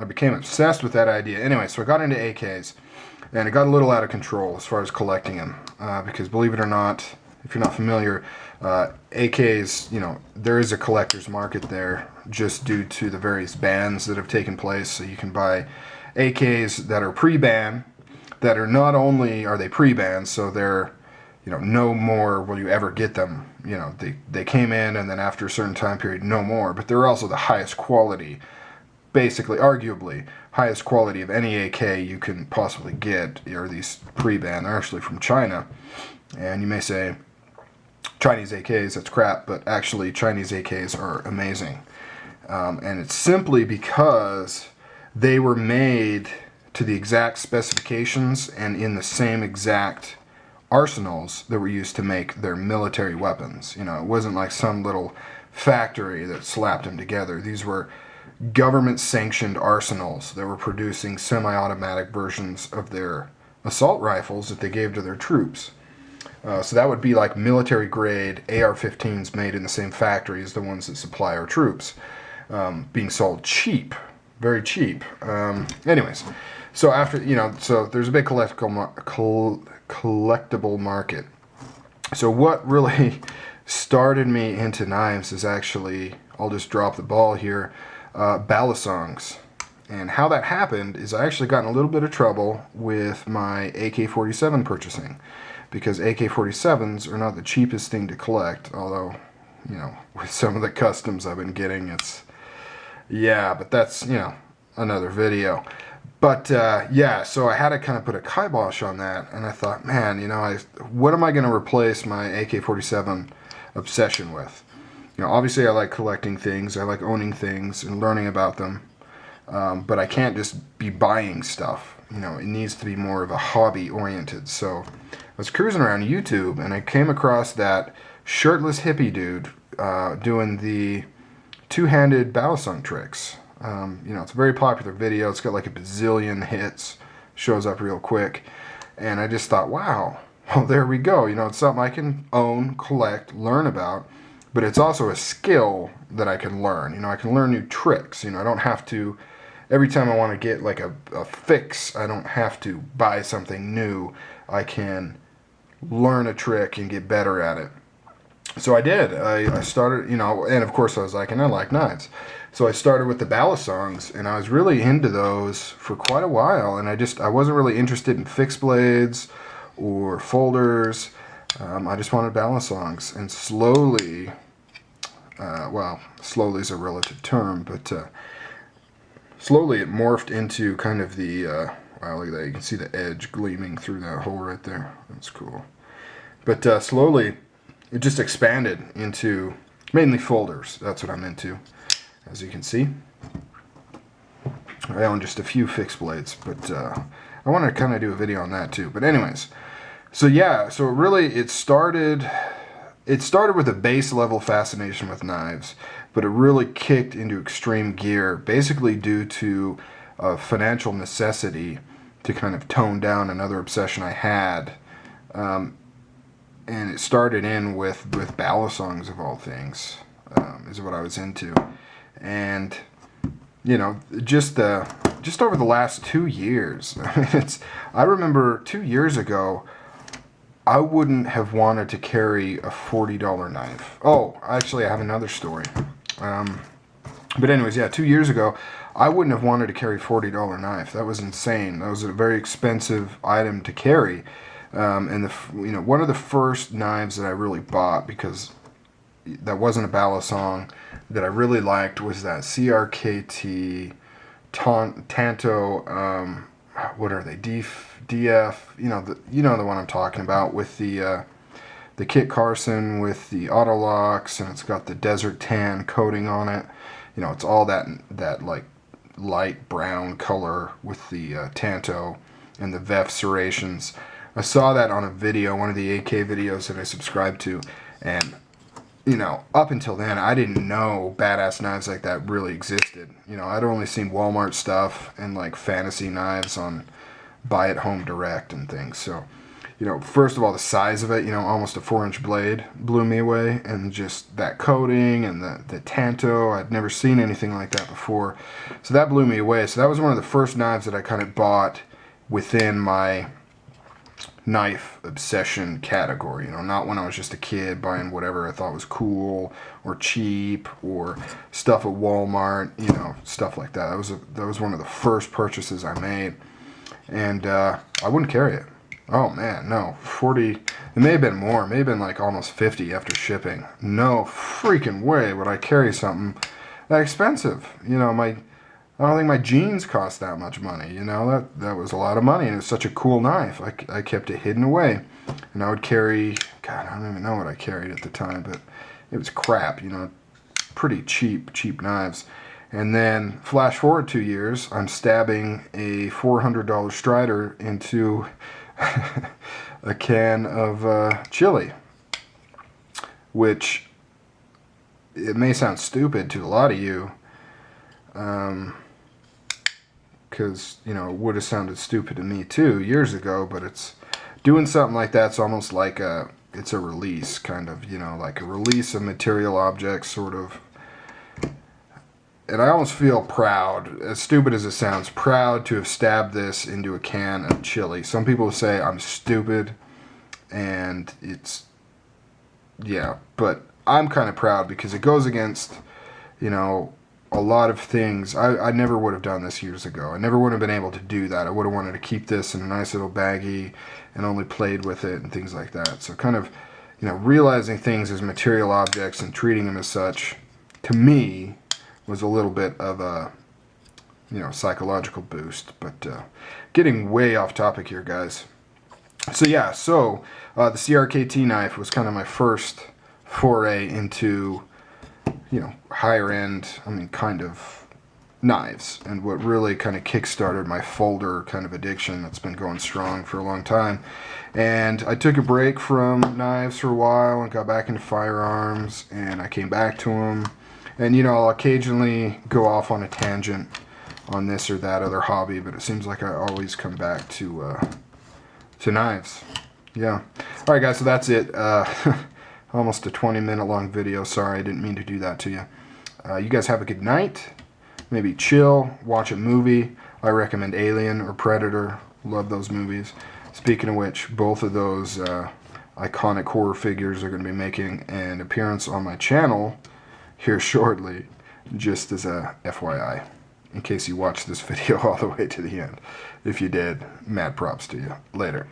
I became obsessed with that idea. Anyway, so I got into AKs, and it got a little out of control as far as collecting them, because believe it or not, if you're not familiar, AKs, you know, there is a collector's market there just due to the various bans that have taken place. So you can buy AKs that are pre-ban, that are not only are they pre-banned, so they're, you know, no more will you ever get them. You know, they came in and then after a certain time period, no more. But they're also the highest quality, basically, arguably, highest quality of any AK you can possibly get are these pre-ban. They're actually from China. And you may say, Chinese AKs, that's crap, but actually Chinese AKs are amazing. And it's simply because they were made to the exact specifications and in the same exact arsenals that were used to make their military weapons. You know, it wasn't like some little factory that slapped them together. These were government-sanctioned arsenals that were producing semi-automatic versions of their assault rifles that they gave to their troops. So that would be like military-grade AR-15s made in the same factory as the ones that supply our troops, being sold cheap, very cheap. Anyways, so after, you know, so there's a big collectible market. So what really started me into knives is actually, I'll just drop the ball here, balisongs. And how that happened is I actually got in a little bit of trouble with my AK-47 purchasing, because AK-47s are not the cheapest thing to collect, although, you know, with some of the customs I've been getting, it's, yeah, but that's, you know, another video. But, yeah, so I had to kind of put a kibosh on that, and I thought, man, you know, what am I going to replace my AK-47 obsession with? You know, obviously I like collecting things, I like owning things and learning about them, but I can't just be buying stuff. You know, it needs to be more of a hobby-oriented. So I was cruising around YouTube, and I came across that shirtless hippie dude doing the two-handed balisong tricks. You know, it's a very popular video. It's got like a bazillion hits. Shows up real quick. And I just thought, wow, well, there we go. You know, it's something I can own, collect, learn about. But it's also a skill that I can learn. You know, I can learn new tricks. You know, I don't have to, every time I want to get like a fix, I don't have to buy something new. I can learn a trick and get better at it. So I did. I started, you know, and of course I was like, and I like knives. So I started with the balisongs, and I was really into those for quite a while, and I wasn't really interested in fixed blades or folders. I just wanted balisongs, and slowly, well, slowly is a relative term, but slowly it morphed into kind of the, wow, look at that, you can see the edge gleaming through that hole right there. That's cool. But slowly, it just expanded into mainly folders. That's what I'm into, as you can see. I own just a few fixed blades, but I want to kind of do a video on that too. But anyways, so yeah, so really it started with a base level fascination with knives, but it really kicked into extreme gear, basically due to a financial necessity to kind of tone down another obsession I had. And it started in with balisongs of all things, is what I was into. And, you know, just over the last 2 years, I remember 2 years ago, I wouldn't have wanted to carry a $40 knife. Oh, actually, I have another story. But anyways, yeah, 2 years ago, I wouldn't have wanted to carry a $40 knife. That was insane. That was a very expensive item to carry. And you know, one of the first knives that I really bought, because that wasn't a balisong, that I really liked was that CRKT Tanto, what are they, DF, you know the one I'm talking about, with the Kit Carson with the auto locks, and it's got the desert tan coating on it. You know, it's all that like light brown color with the Tanto and the VEF serrations. I saw that on a video, one of the AK videos that I subscribed to, and, you know, up until then, I didn't know badass knives like that really existed. You know, I'd only seen Walmart stuff and, like, fantasy knives on Buy at Home Direct and things. So, you know, first of all, the size of it, you know, almost a 4-inch blade blew me away, and just that coating and the tanto, I'd never seen anything like that before. So that blew me away. So that was one of the first knives that I kind of bought within my knife obsession category. You know, not when I was just a kid buying whatever I thought was cool or cheap or stuff at Walmart, you know, stuff like that. That was one of the first purchases I made, and I wouldn't carry it. Oh man, no, 40, it may have been more, it may have been like almost 50 after shipping. No freaking way would I carry something that expensive. You know, I don't think my jeans cost that much money. You know, that was a lot of money, and it was such a cool knife. I kept it hidden away, and I would carry, God, I don't even know what I carried at the time, but it was crap, you know, pretty cheap knives. And then flash forward 2 years, I'm stabbing a $400 Strider into a can of chili, which it may sound stupid to a lot of you, because, you know, it would have sounded stupid to me too years ago, but it's doing something like that's almost like it's a release, kind of, you know, like a release of material objects, sort of. And I almost feel proud, as stupid as it sounds, proud to have stabbed this into a can of chili. Some people say I'm stupid, and it's, yeah, but I'm kind of proud because it goes against, you know, a lot of things. I never would have done this years ago. I never would have been able to do that. I would have wanted to keep this in a nice little baggie and only played with it and things like that. So kind of, you know, realizing things as material objects and treating them as such, to me, was a little bit of a, you know, psychological boost. But getting way off topic here, guys. So yeah, so the CRKT knife was kind of my first foray into, you know, higher end, I mean, kind of knives, and what really kind of kickstarted my folder kind of addiction that's been going strong for a long time. And I took a break from knives for a while and got back into firearms, and I came back to them. And, you know, I'll occasionally go off on a tangent on this or that other hobby, but it seems like I always come back to knives. Yeah. All right, guys, so that's it. Almost a 20-minute long video. Sorry, I didn't mean to do that to you. You guys have a good night. Maybe chill, watch a movie. I recommend Alien or Predator. Love those movies. Speaking of which, both of those iconic horror figures are going to be making an appearance on my channel here shortly, just as a FYI, in case you watched this video all the way to the end. If you did, mad props to you. Later.